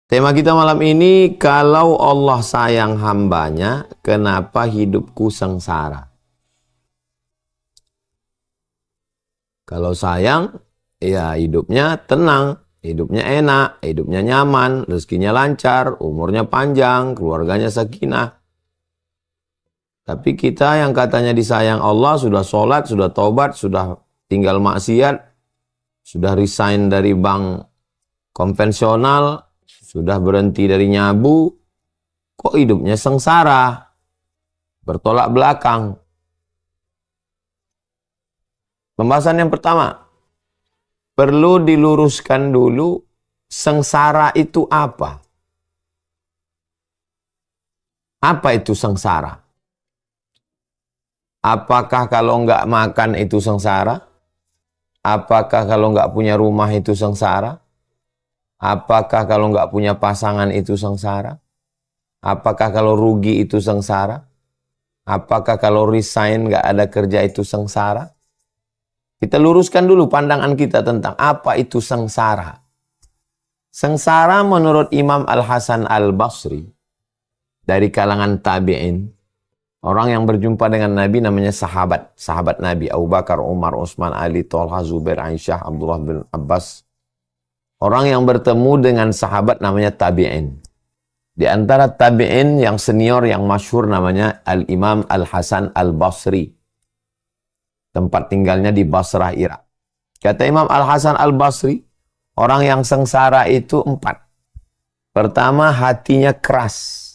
Tema kita malam ini, kalau Allah sayang hambanya, kenapa hidupku sengsara? Kalau sayang, ya hidupnya tenang, hidupnya enak, hidupnya nyaman, rezekinya lancar, umurnya panjang, keluarganya sakinah. Tapi kita yang katanya disayang Allah, sudah sholat, sudah tobat, sudah tinggal maksiat, sudah resign dari bank konvensional, sudah berhenti dari nyabu, kok hidupnya sengsara, bertolak belakang. Pembahasan yang pertama, perlu diluruskan dulu, sengsara itu apa? Apa itu sengsara? Apakah kalau nggak makan itu sengsara? Apakah kalau nggak punya rumah itu sengsara? Apakah kalau nggak punya pasangan itu sengsara? Apakah kalau rugi itu sengsara? Apakah kalau resign nggak ada kerja itu sengsara? Kita luruskan dulu pandangan kita tentang apa itu sengsara. Sengsara menurut Imam Al-Hasan Al-Basri, dari kalangan tabi'in, orang yang berjumpa dengan Nabi namanya sahabat Nabi, Abu Bakar, Umar, Utsman, Ali, Thalha, Zubair, Aisyah, Abdullah bin Abbas. Orang yang bertemu dengan sahabat namanya tabi'in. Di antara tabi'in yang senior, yang masyhur namanya Al-Imam Al-Hasan Al-Basri. Tempat tinggalnya di Basrah, Irak. Kata Imam Al-Hasan Al-Basri, orang yang sengsara itu 4. Pertama, hatinya keras.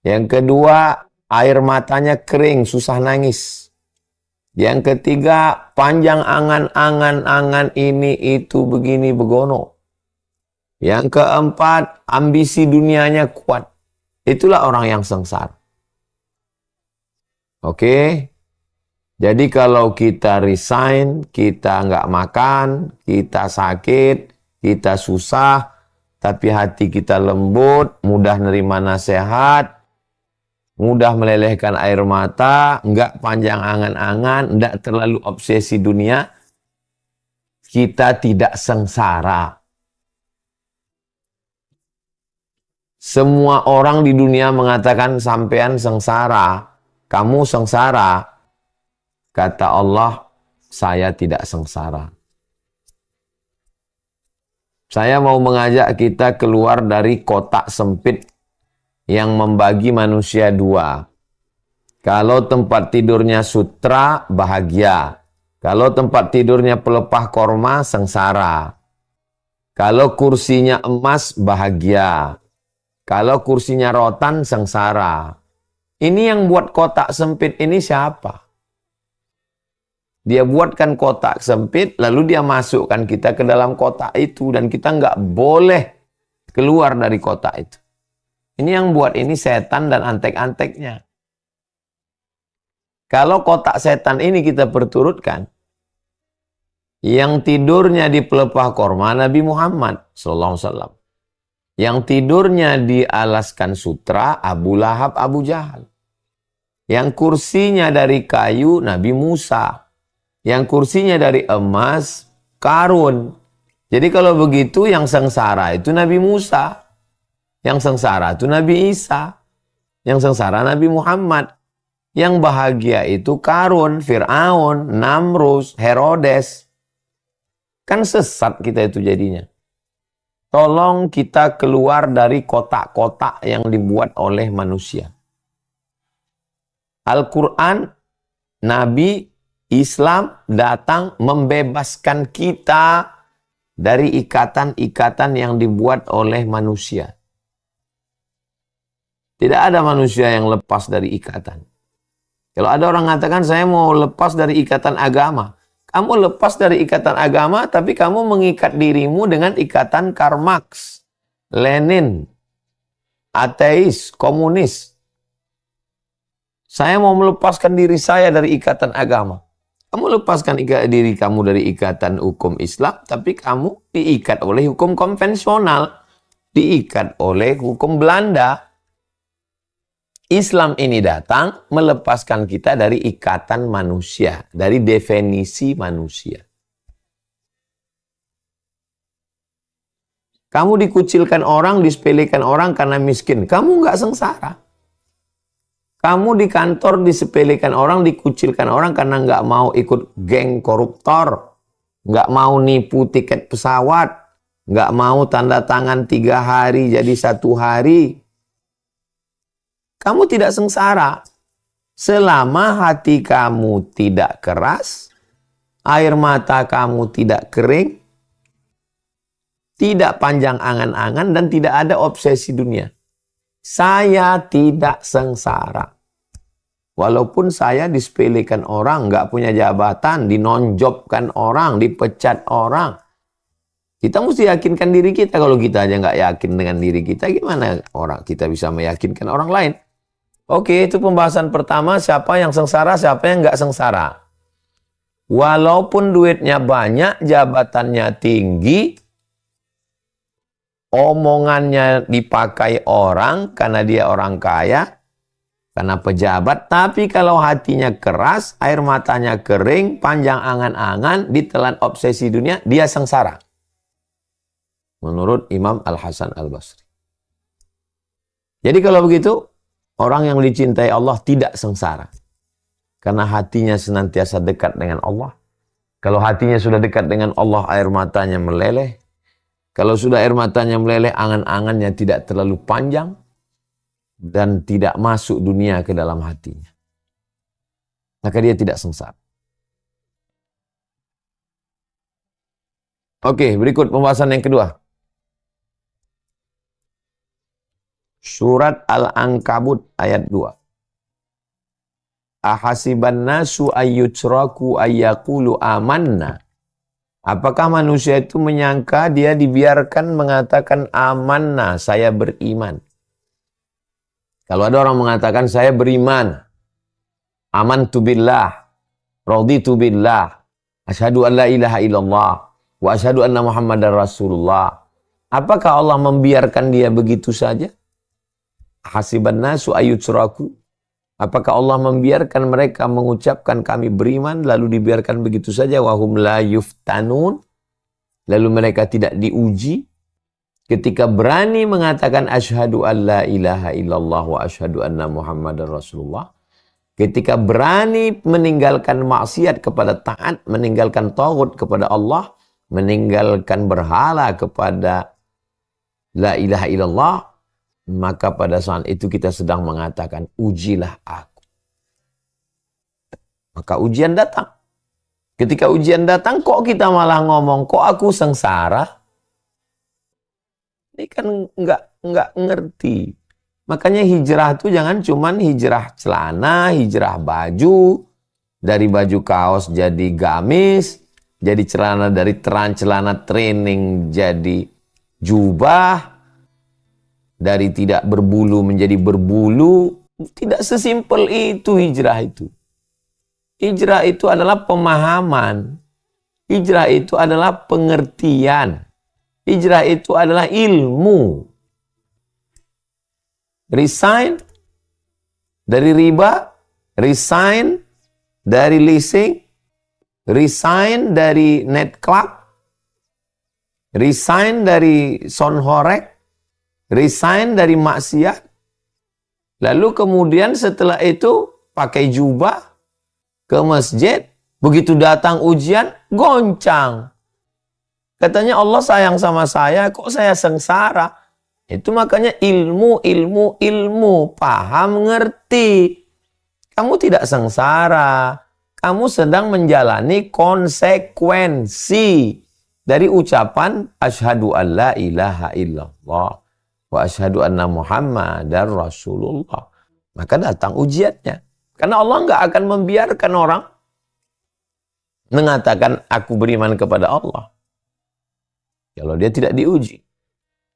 Yang kedua, air matanya kering, susah nangis. Yang ketiga, panjang angan-angan ini itu begini begono. Yang keempat, ambisi dunianya kuat. Itulah orang yang sengsara. Oke? Jadi kalau kita resign, kita nggak makan, kita sakit, kita susah, tapi hati kita lembut, mudah nerima nasihat, mudah melelehkan air mata, nggak panjang angan-angan, nggak terlalu obsesi dunia, kita tidak sengsara. Semua orang di dunia mengatakan sampean sengsara, kamu sengsara. Kata Allah, saya tidak sengsara. Saya mau mengajak kita keluar dari kotak sempit yang membagi manusia 2. Kalau tempat tidurnya sutra, bahagia. Kalau tempat tidurnya pelepah korma, sengsara. Kalau kursinya emas, bahagia. Kalau kursinya rotan, sengsara. Ini yang buat kotak sempit ini siapa? Dia buatkan kotak sempit, lalu dia masukkan kita ke dalam kotak itu, dan kita nggak boleh keluar dari kotak itu. Ini yang buat ini setan dan antek-anteknya. Kalau kotak setan ini kita perturutkan, yang tidurnya di pelepah korma Nabi Muhammad SAW. Yang tidurnya di alaskan sutra Abu Lahab, Abu Jahal. Yang kursinya dari kayu Nabi Musa. Yang kursinya dari emas Karun. Jadi kalau begitu yang sengsara itu Nabi Musa. Yang sengsara itu Nabi Isa. Yang sengsara Nabi Muhammad. Yang bahagia itu Karun, Fir'aun, Namrus, Herodes. Kan sesat kita itu jadinya. Tolong kita keluar dari kotak-kotak yang dibuat oleh manusia. Al-Quran, Nabi, Islam datang membebaskan kita dari ikatan-ikatan yang dibuat oleh manusia. Tidak ada manusia yang lepas dari ikatan. Kalau ada orang mengatakan saya mau lepas dari ikatan agama. Kamu lepas dari ikatan agama, tapi kamu mengikat dirimu dengan ikatan Karl Marx, Lenin, ateis, komunis. Saya mau melepaskan diri saya dari ikatan agama. Kamu lepaskan diri kamu dari ikatan hukum Islam, tapi kamu diikat oleh hukum konvensional, diikat oleh hukum Belanda. Islam ini datang melepaskan kita dari ikatan manusia, dari definisi manusia. Kamu dikucilkan orang, disepelekan orang karena miskin. Kamu nggak sengsara. Kamu di kantor disepelekan orang, dikucilkan orang karena nggak mau ikut geng koruptor. Nggak mau nipu tiket pesawat. Nggak mau tanda tangan 3 hari jadi 1 hari. Kamu tidak sengsara. Selama hati kamu tidak keras, air mata kamu tidak kering, tidak panjang angan-angan, dan tidak ada obsesi dunia. Saya tidak sengsara. Walaupun saya disepelekan orang, nggak punya jabatan, dinonjobkan orang, dipecat orang. Kita mesti yakinkan diri kita. Kalau kita aja nggak yakin dengan diri kita, gimana orang kita bisa meyakinkan orang lain? Oke, itu pembahasan pertama, siapa yang sengsara, siapa yang nggak sengsara. Walaupun duitnya banyak, jabatannya tinggi, omongannya dipakai orang karena dia orang kaya, karena pejabat, tapi kalau hatinya keras, air matanya kering, panjang angan-angan, ditelan obsesi dunia, dia sengsara. Menurut Imam Al-Hasan Al-Basri. Jadi kalau begitu, orang yang dicintai Allah tidak sengsara. Karena hatinya senantiasa dekat dengan Allah. Kalau hatinya sudah dekat dengan Allah, air matanya meleleh. Kalau sudah air matanya meleleh, angan-angannya tidak terlalu panjang dan tidak masuk dunia ke dalam hatinya. Maka dia tidak sengsara. Oke, berikut pembahasan yang kedua. Surat Al-Ankabut ayat 2. Ahasiban nasu ayyutraku ayyaqulu amanna. Apakah manusia itu menyangka dia dibiarkan mengatakan amanna, saya beriman. Kalau ada orang mengatakan saya beriman, amantu billah, raditu billah, asyhadu an la ilaha illallah, wa asyhadu anna Muhammadar Rasulullah. Apakah Allah membiarkan dia begitu saja? Hasiban nasu ayyutraku. Apakah Allah membiarkan mereka mengucapkan kami beriman lalu dibiarkan begitu saja, wahum la yuftanun, lalu mereka tidak diuji ketika berani mengatakan asyhadu an la ilaha illallah wa asyhadu anna Muhammadar Rasulullah, ketika berani meninggalkan maksiat kepada taat, meninggalkan taghut kepada Allah, meninggalkan berhala kepada la ilaha illallah, maka pada saat itu kita sedang mengatakan, ujilah aku. Maka ujian datang. Ketika ujian datang, kok kita malah ngomong, kok aku sengsara? Ini kan nggak ngerti. Makanya hijrah itu jangan cuman hijrah celana, hijrah baju, dari baju kaos jadi gamis, jadi celana dari celana training jadi jubah, dari tidak berbulu menjadi berbulu. Tidak sesimpel itu hijrah itu. Hijrah itu adalah pemahaman. Hijrah itu adalah pengertian. Hijrah itu adalah ilmu. Resign dari riba, resign dari leasing, resign dari net club, resign dari sonhorek, resign dari maksiat. Lalu kemudian setelah itu pakai jubah ke masjid. Begitu datang ujian, goncang. Katanya Allah sayang sama saya, kok saya sengsara? Itu makanya ilmu. Paham, ngerti. Kamu tidak sengsara. Kamu sedang menjalani konsekuensi dari ucapan asyhadu an la ilaha illallah wa asyhadu anna Muhammadar Rasulullah. Maka datang ujiannya. Karena Allah nggak akan membiarkan orang mengatakan aku beriman kepada Allah kalau dia tidak diuji.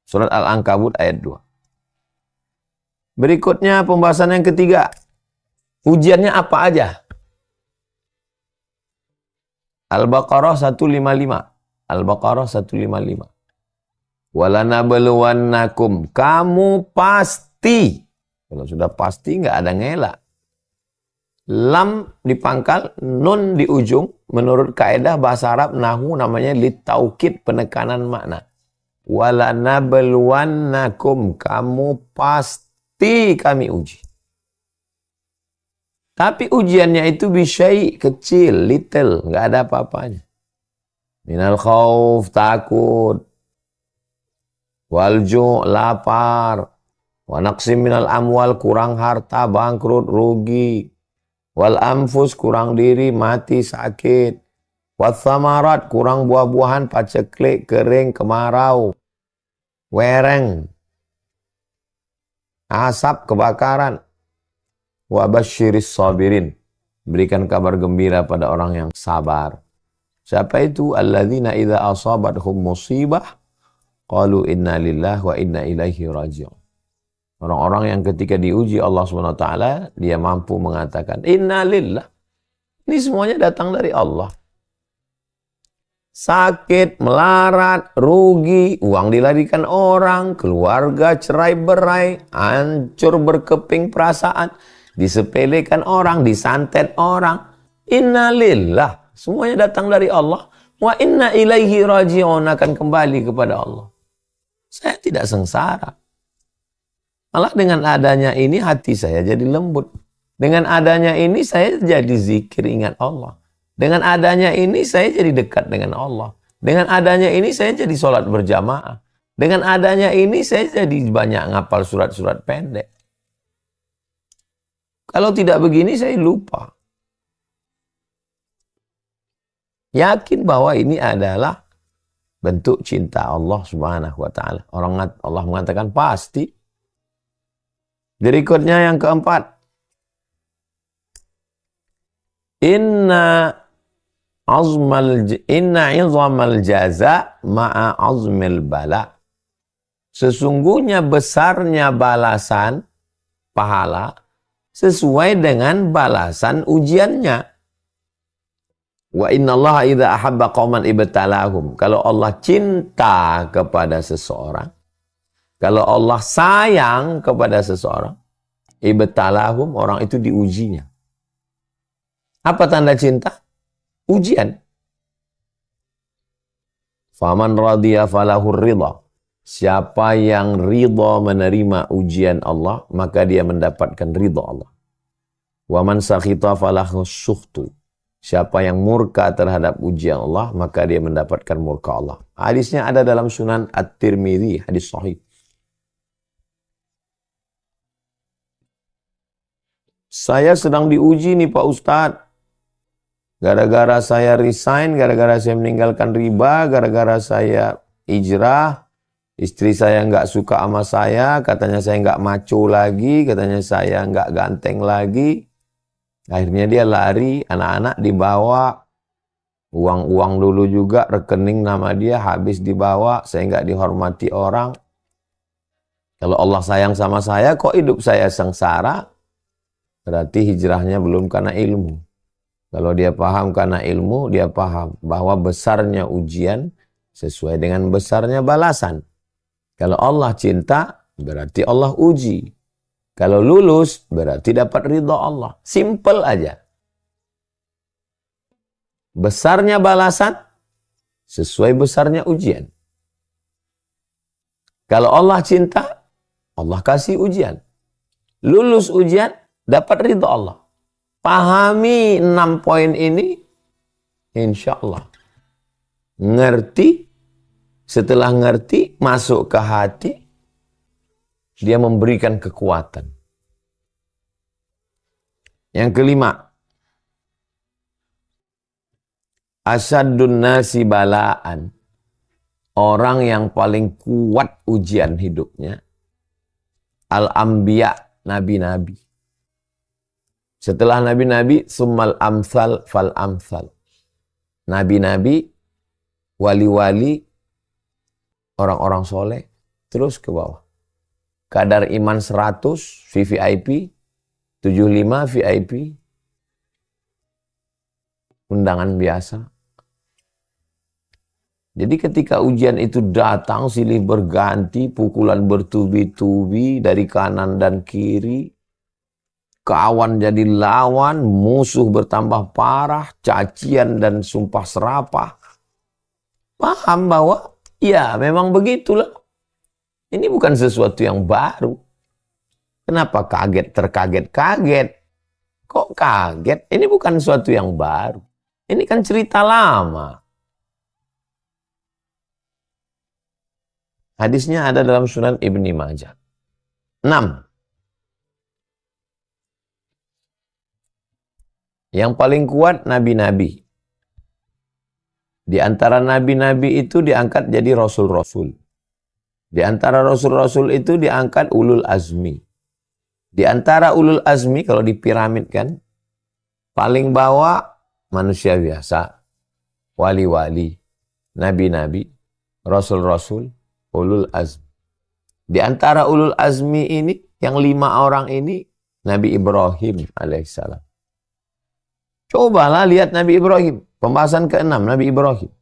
Surat Al-Ankabut ayat 2. Berikutnya pembahasan yang ketiga. Ujiannya apa aja? Al-Baqarah 155. Al-Baqarah 155. Walanabluwannakum, kamu pasti. Kalau sudah pasti nggak ada ngelak. Lam di pangkal, nun di ujung. Menurut kaidah bahasa Arab nahwu namanya litaukid, penekanan makna. walanabluwannakum, kamu pasti kami uji. Tapi ujiannya itu bisyai, kecil, little, nggak ada apa-apanya. Minal khauf, takut. Walju', lapar. Wa naqsim minal amwal, kurang harta, bangkrut, rugi. Wal anfus, kurang diri, mati, sakit. Wathamarat, kurang buah-buahan, paceklik, kering, kemarau, wereng, asap, kebakaran. Wa basyiris sabirin, berikan kabar gembira pada orang yang sabar. Siapa itu? Alladzina idza asabathum musibah qalu inna lillahi wa inna ilaihi raji'un. Orang-orang yang ketika diuji Allah SWT, dia mampu mengatakan inna lillah. Ini semuanya datang dari Allah. Sakit, melarat, rugi, uang dilarikan orang, keluarga cerai-berai, hancur berkeping perasaan, disepelekan orang, disantet orang. Inna lillah. Semuanya datang dari Allah. Wa inna ilaihi raji'un, akan kembali kepada Allah. Saya tidak sengsara. Malah dengan adanya ini hati saya jadi lembut. Dengan adanya ini saya jadi zikir ingat Allah. Dengan adanya ini saya jadi dekat dengan Allah. Dengan adanya ini saya jadi sholat berjamaah. Dengan adanya ini saya jadi banyak ngapal surat-surat pendek. Kalau tidak begini saya lupa. Yakin bahwa ini adalah bentuk cinta Allah Subhanahu wa taala. Allah mengatakan pasti. Berikutnya yang keempat. Inna izamal jaza ma'a azmil bala. Sesungguhnya besarnya balasan pahala sesuai dengan balasan ujiannya. Wa innallaha idza ahabba qauman ibtalahum. Kalau Allah cinta kepada seseorang, kalau Allah sayang kepada seseorang, ibtalahum, orang itu diujinya. Apa tanda cinta? Ujian. Faman radiya falahur ridha. Siapa yang ridha menerima ujian Allah, maka dia mendapatkan ridha Allah. Wa man sakhita falahu sukhtu. Siapa yang murka terhadap ujian Allah, maka dia mendapatkan murka Allah. Hadisnya ada dalam Sunan At-Tirmidzi, hadis sahih. Saya sedang diuji nih Pak Ustadz. Gara-gara saya resign, gara-gara saya meninggalkan riba, gara-gara saya hijrah, istri saya nggak suka sama saya, katanya saya nggak maco lagi, katanya saya nggak ganteng lagi. Akhirnya dia lari, anak-anak dibawa, uang-uang dulu juga, rekening nama dia habis dibawa, saya nggak dihormati orang. Kalau Allah sayang sama saya, kok hidup saya sengsara? Berarti hijrahnya belum karena ilmu. Kalau dia paham karena ilmu, dia paham bahwa besarnya ujian sesuai dengan besarnya balasan. Kalau Allah cinta, berarti Allah uji. Kalau lulus, berarti dapat ridha Allah. Simple aja. Besarnya balasan, sesuai besarnya ujian. Kalau Allah cinta, Allah kasih ujian. Lulus ujian, dapat ridha Allah. Pahami 6 poin ini, insya Allah. Ngerti, setelah ngerti, masuk ke hati, dia memberikan kekuatan. Yang kelima, asyadun nasi balaan. Orang yang paling kuat ujian hidupnya, al-anbiya, nabi-nabi. Setelah nabi-nabi, summal amsal fal amsal. Nabi-nabi, wali-wali, orang-orang soleh, terus ke bawah. Kadar iman 100, VVIP, 75 VIP, undangan biasa. Jadi ketika ujian itu datang, silih berganti, pukulan bertubi-tubi dari kanan dan kiri, kawan jadi lawan, musuh bertambah parah, cacian dan sumpah serapah. Paham bahwa Ya, memang begitulah. Ini bukan sesuatu yang baru. Kenapa kaget, terkaget-kaget? Kok kaget? Ini bukan sesuatu yang baru. Ini kan cerita lama. Hadisnya ada dalam Sunan Ibni Majah. 6. Yang paling kuat nabi-nabi. Di antara nabi-nabi itu diangkat jadi rasul-rasul. Di antara rasul-rasul itu diangkat ulul azmi. Di antara ulul azmi, kalau di piramid kan, paling bawah manusia biasa, wali-wali, nabi-nabi, rasul-rasul, ulul azmi. Di antara ulul azmi ini, yang 5 orang ini, Nabi Ibrahim alaihissalam. Cobalah lihat Nabi Ibrahim. Pembahasan ke-6, Nabi Ibrahim.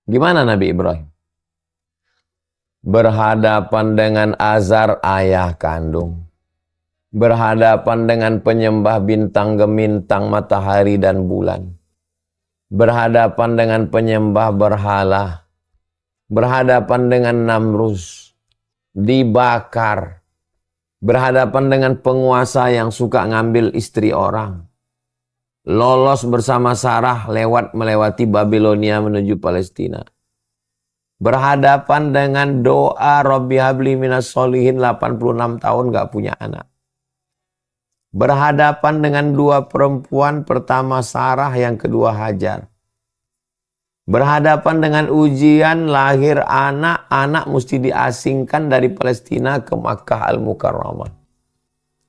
Gimana Nabi Ibrahim? Berhadapan dengan Azar ayah kandung. Berhadapan dengan penyembah bintang gemintang, matahari dan bulan. Berhadapan dengan penyembah berhala. Berhadapan dengan Namrus. Dibakar. Berhadapan dengan penguasa yang suka ngambil istri orang. Lolos bersama Sarah melewati Babilonia menuju Palestina. Berhadapan dengan doa Rabbi habli minas solihin 86 tahun gak punya anak. Berhadapan dengan 2 perempuan, pertama Sarah, yang kedua Hajar. Berhadapan dengan ujian lahir anak mesti diasingkan dari Palestina ke Makkah Al-Mukarramah.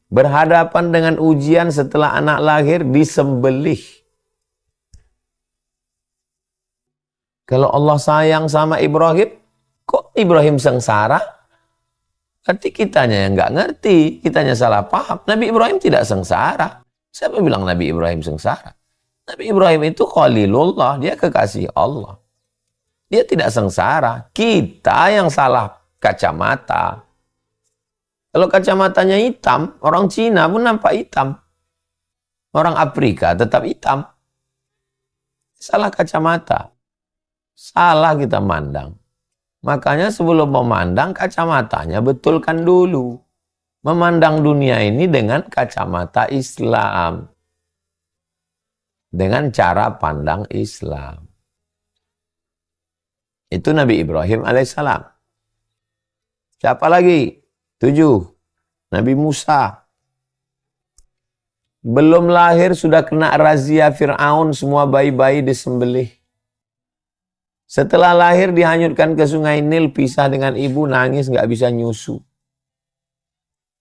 Berhadapan dengan ujian setelah anak lahir disembelih. Kalau Allah sayang sama Ibrahim, kok Ibrahim sengsara? Berarti kitanya yang nggak ngerti, kitanya salah paham. Nabi Ibrahim tidak sengsara. Siapa bilang Nabi Ibrahim sengsara? Nabi Ibrahim itu Khalilullah, dia kekasih Allah. Dia tidak sengsara. Kita yang salah kacamata. Kalau kacamatanya hitam, orang Cina pun nampak hitam. Orang Afrika tetap hitam. Salah kacamata. Salah kita mandang. Makanya sebelum memandang kacamatanya betulkan dulu. Memandang dunia ini dengan kacamata Islam. Dengan cara pandang Islam. Itu Nabi Ibrahim alaihissalam. Siapa lagi? 7. Nabi Musa. Belum lahir sudah kena razia Fir'aun, semua bayi-bayi disembelih. Setelah lahir dihanyutkan ke sungai Nil, pisah dengan ibu, nangis nggak bisa nyusu.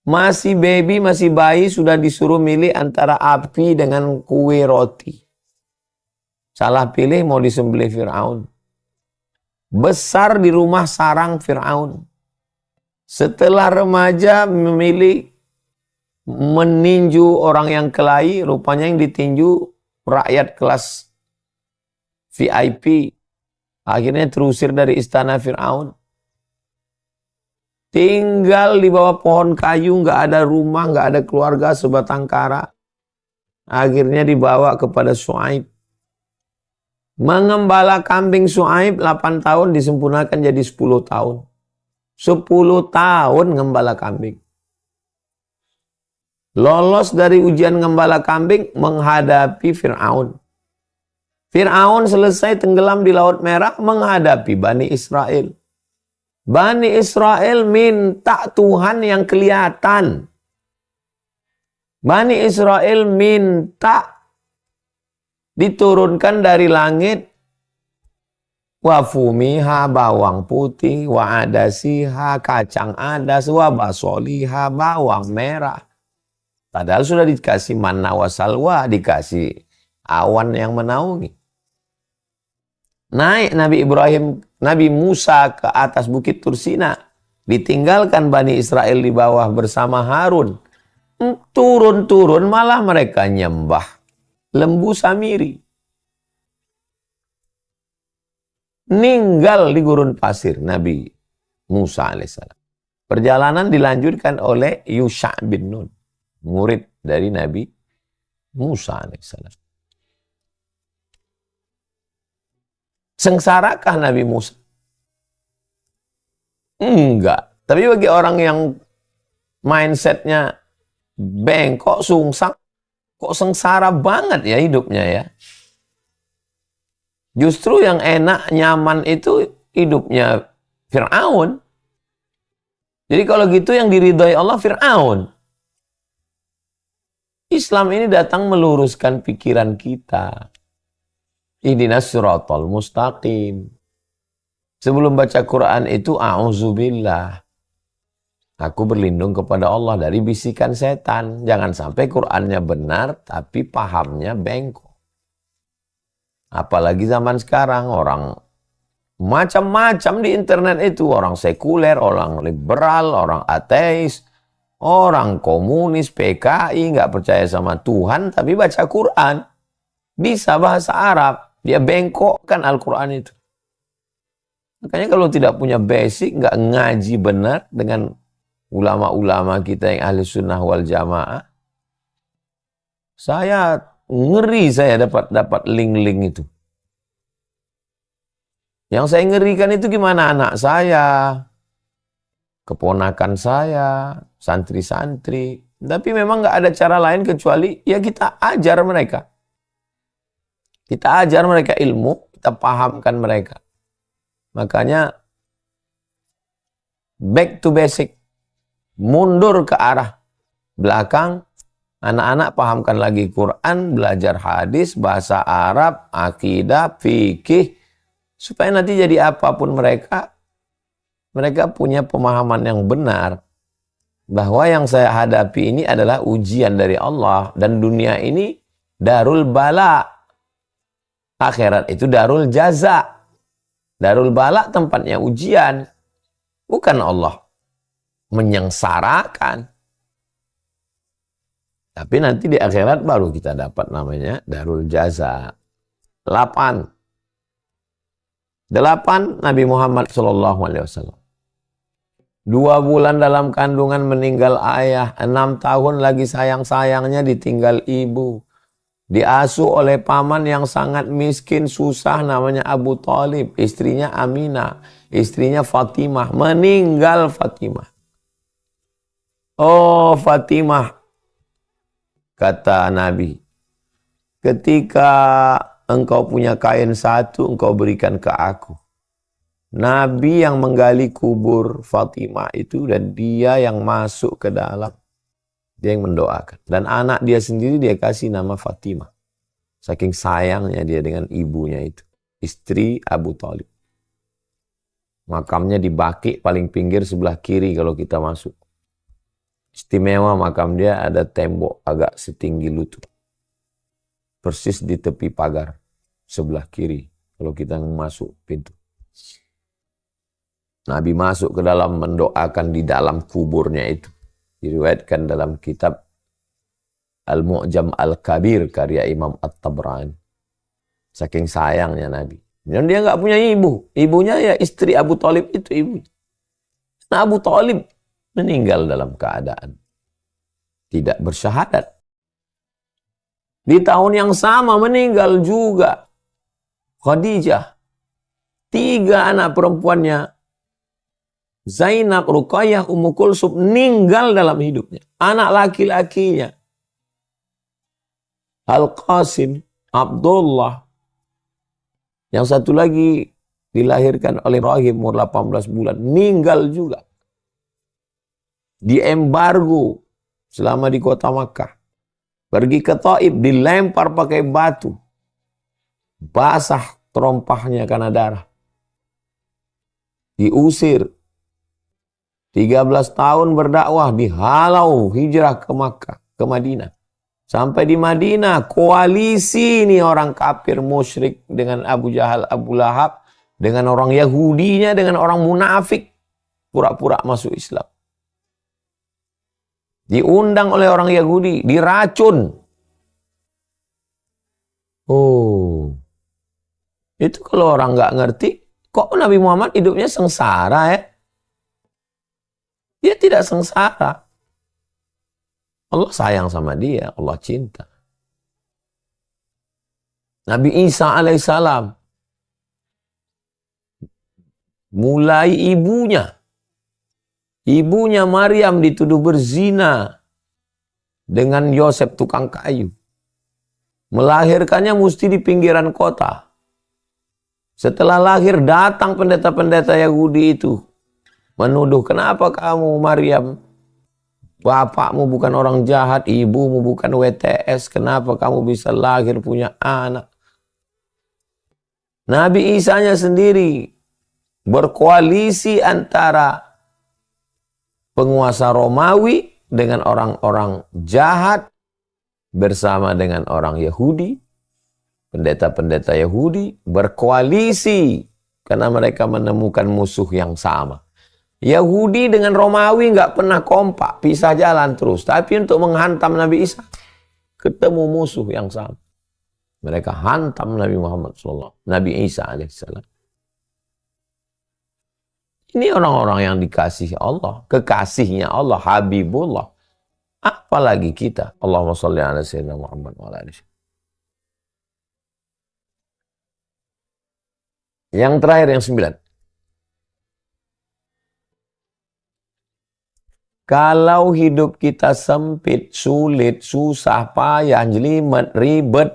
Masih baby, masih bayi, sudah disuruh milih antara api dengan kue roti. Salah pilih, mau disembelih Fir'aun. Besar di rumah sarang Fir'aun. Setelah remaja memilih meninju orang yang kelahi, rupanya yang ditinju rakyat kelas VIP. Akhirnya terusir dari istana Fir'aun. Tinggal di bawah pohon kayu, nggak ada rumah, nggak ada keluarga, sebatang kara. Akhirnya dibawa kepada Syuaib. Mengembala kambing Syuaib 8 tahun disempurnakan jadi 10 tahun. 10 tahun ngembala kambing. Lolos dari ujian ngembala kambing menghadapi Fir'aun. Fir'aun selesai tenggelam di Laut Merah menghadapi Bani Israel. Bani Israel minta Tuhan yang kelihatan. Bani Israel minta diturunkan dari langit wafumiha bawang putih, wa adasiha kacang adas, wa basoliha bawang merah. Padahal sudah dikasih manna wa salwa, dikasih awan yang menaungi. Naik Nabi Musa ke atas bukit Tursina. Ditinggalkan Bani Israel di bawah bersama Harun. Turun-turun malah mereka nyembah lembu Samiri. Ninggal di gurun pasir Nabi Musa alaihissalam. Perjalanan dilanjutkan oleh Yusha bin Nun, murid dari Nabi Musa alaihissalam. Sengsarakah Nabi Musa? Enggak. Tapi bagi orang yang mindsetnya bengkok, sungsang, kok sengsara banget ya hidupnya ya. Justru yang enak, nyaman itu hidupnya Fir'aun. Jadi kalau gitu yang diridhoi Allah Fir'aun. Islam ini datang meluruskan pikiran kita. Ihdinas siratal mustaqim. Sebelum baca Quran itu, a'udzubillah. Aku berlindung kepada Allah dari bisikan setan. Jangan sampai Qurannya benar, tapi pahamnya bengkok. Apalagi zaman sekarang, orang macam-macam di internet itu. Orang sekuler, orang liberal, orang ateis, orang komunis, PKI, nggak percaya sama Tuhan, tapi baca Quran. Bisa bahasa Arab, dia bengkokkan Al-Quran itu. Makanya kalau tidak punya basic, nggak ngaji benar dengan ulama-ulama kita yang ahli sunnah wal jamaah, saya ngeri saya dapat link-link itu. Yang saya ngerikan itu gimana anak saya, keponakan saya, santri-santri. Tapi memang nggak ada cara lain kecuali ya kita ajar mereka. Kita ajar mereka ilmu, kita pahamkan mereka. Makanya back to basic. Mundur ke arah belakang, anak-anak pahamkan lagi Quran, belajar hadis, bahasa Arab, akidah, fikih, supaya nanti jadi apapun mereka punya pemahaman yang benar, bahwa yang saya hadapi ini adalah ujian dari Allah, dan dunia ini darul bala, akhirat itu darul jaza. Darul bala tempatnya ujian, bukan Allah menyengsarakan. Tapi nanti di akhirat baru kita dapat namanya darul jaza. 8 Nabi Muhammad SAW. 2 bulan dalam kandungan meninggal ayah. 6 tahun lagi sayang-sayangnya ditinggal ibu. Diasuh oleh paman yang sangat miskin, susah, namanya Abu Thalib. Istrinya Aminah, istrinya Fatimah. Meninggal Fatimah. Oh Fatimah, kata Nabi, ketika engkau punya kain satu, engkau berikan ke aku. Nabi yang menggali kubur Fatimah itu, dan dia yang masuk ke dalam. Dia yang mendoakan. Dan anak dia sendiri dia kasih nama Fatimah. Saking sayangnya dia dengan ibunya itu. Istri Abu Thalib. Makamnya di Baqi paling pinggir sebelah kiri kalau kita masuk. Istimewa makam dia, ada tembok agak setinggi lutut. Persis di tepi pagar sebelah kiri kalau kita masuk pintu. Nabi masuk ke dalam mendoakan di dalam kuburnya itu. Diriwayatkan dalam kitab Al-Mu'jam Al-Kabir karya Imam At-Tabrani. Saking sayangnya Nabi. Dan dia nggak punya ibu. Ibunya ya istri Abu Thalib itu ibunya. Nah Abu Thalib meninggal dalam keadaan tidak bersyahadat. Di tahun yang sama meninggal juga Khadijah. 3 anak perempuannya, Zainab, Ruqayyah, Ummu Kulsum, meninggal dalam hidupnya. Anak laki-lakinya, Al-Qasim, Abdullah. Yang satu lagi dilahirkan oleh Ibrahim umur 18 bulan. Meninggal juga. Diembargo selama di kota Makkah. Pergi ke Taif, dilempar pakai batu. Basah terompahnya karena darah. Diusir. 13 tahun berdakwah, dihalau hijrah ke Makkah, ke Madinah. Sampai di Madinah, koalisi nih orang kafir musyrik dengan Abu Jahal, Abu Lahab, dengan orang Yahudinya, dengan orang munafik, pura-pura masuk Islam. Diundang oleh orang Yahudi, diracun. Oh, itu kalau orang nggak ngerti, kok Nabi Muhammad hidupnya sengsara ya? Dia tidak sengsara. Allah sayang sama dia, Allah cinta. Nabi Isa alaihissalam, Mulai ibunya. Ibunya Maryam dituduh berzina dengan Yosef tukang kayu. Melahirkannya mesti di pinggiran kota. Setelah lahir datang pendeta-pendeta Yahudi itu. Menuduh, kenapa kamu Maryam? Bapakmu bukan orang jahat, ibumu bukan WTS. Kenapa kamu bisa lahir punya anak? Nabi Isa-nya sendiri berkoalisi antara penguasa Romawi dengan orang-orang jahat bersama dengan orang Yahudi, pendeta-pendeta Yahudi berkoalisi karena mereka menemukan musuh yang sama. Yahudi dengan Romawi nggak pernah kompak, pisah jalan terus. Tapi untuk menghantam Nabi Isa, ketemu musuh yang sama. Mereka hantam Nabi Muhammad SAW, Nabi Isa alaihissalam. Ini orang-orang yang dikasihi Allah, kekasihnya Allah, Habibullah. Apalagi kita. Allahumma sholli ala sayyidina Muhammad wa ala alihi. Yang terakhir, yang 9. Kalau hidup kita sempit, sulit, susah, payah, jelimet, ribet,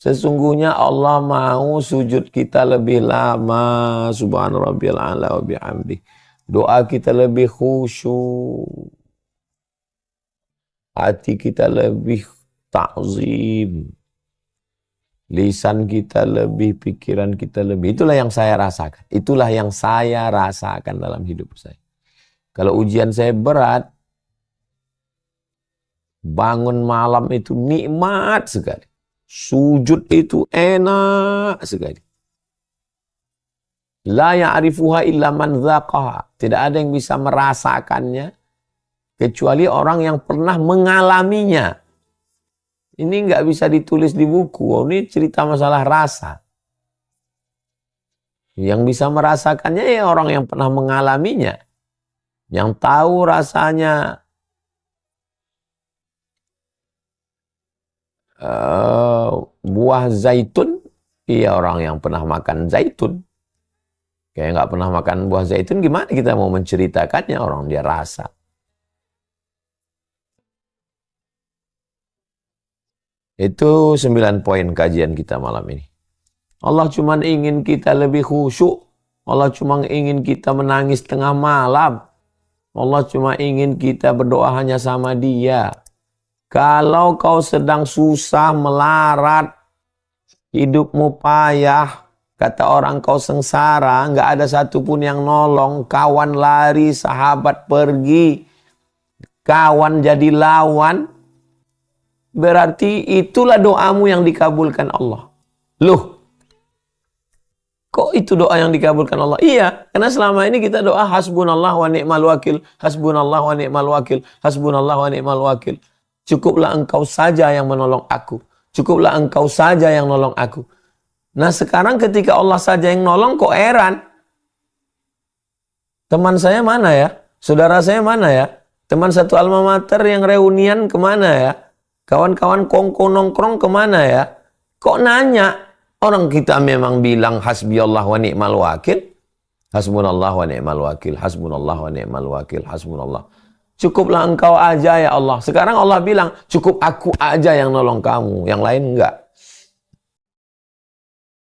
sesungguhnya Allah mau sujud kita lebih lama. Subhana rabbiyal a'la wa bihamdi. Doa kita lebih khusyuk. Hati kita lebih ta'zim. Lisan kita lebih, pikiran kita lebih. Itulah yang saya rasakan. Itulah yang saya rasakan dalam hidup saya. Kalau ujian saya berat, bangun malam itu nikmat sekali. Sujud itu enak sekali. La ya'rifuha illa man dzaqaha. Tidak ada yang bisa merasakannya kecuali orang yang pernah mengalaminya. Ini nggak bisa ditulis di buku. Oh, ini cerita masalah rasa. Yang bisa merasakannya ya orang yang pernah mengalaminya. Yang tahu rasanya buah zaitun, iya orang yang pernah makan zaitun. Kayak nggak pernah makan buah zaitun, gimana kita mau menceritakannya? Orang dia rasa. Itu 9 poin kajian kita malam ini. Allah cuma ingin kita lebih khusyuk. Allah cuma ingin kita menangis tengah malam. Allah cuma ingin kita berdoa hanya sama Dia. Kalau kau sedang susah, melarat, hidupmu payah, kata orang kau sengsara, nggak ada satupun yang nolong, kawan lari, sahabat pergi, kawan jadi lawan, berarti itulah doamu yang dikabulkan Allah. Loh, kok itu doa yang dikabulkan Allah? Iya, karena selama ini kita doa hasbunallah wa ni'mal wakil, hasbunallah wa ni'mal wakil, hasbunallah wa ni'mal wakil. Cukuplah engkau saja yang menolong aku. Cukuplah engkau saja yang nolong aku. Nah sekarang ketika Allah saja yang nolong, kok heran? Teman saya mana ya? Saudara saya mana ya? Teman satu alma mater yang reunian kemana ya? Kawan-kawan kongko nongkrong kemana ya? Kok nanya? Orang kita memang bilang hasbiyallah wa ni'mal wakil. Hasbunallah wa ni'mal wakil. Hasbunallah wa ni'mal wakil. Hasbunallah. Cukuplah engkau aja ya Allah. Sekarang Allah bilang, cukup aku aja yang nolong kamu. Yang lain enggak.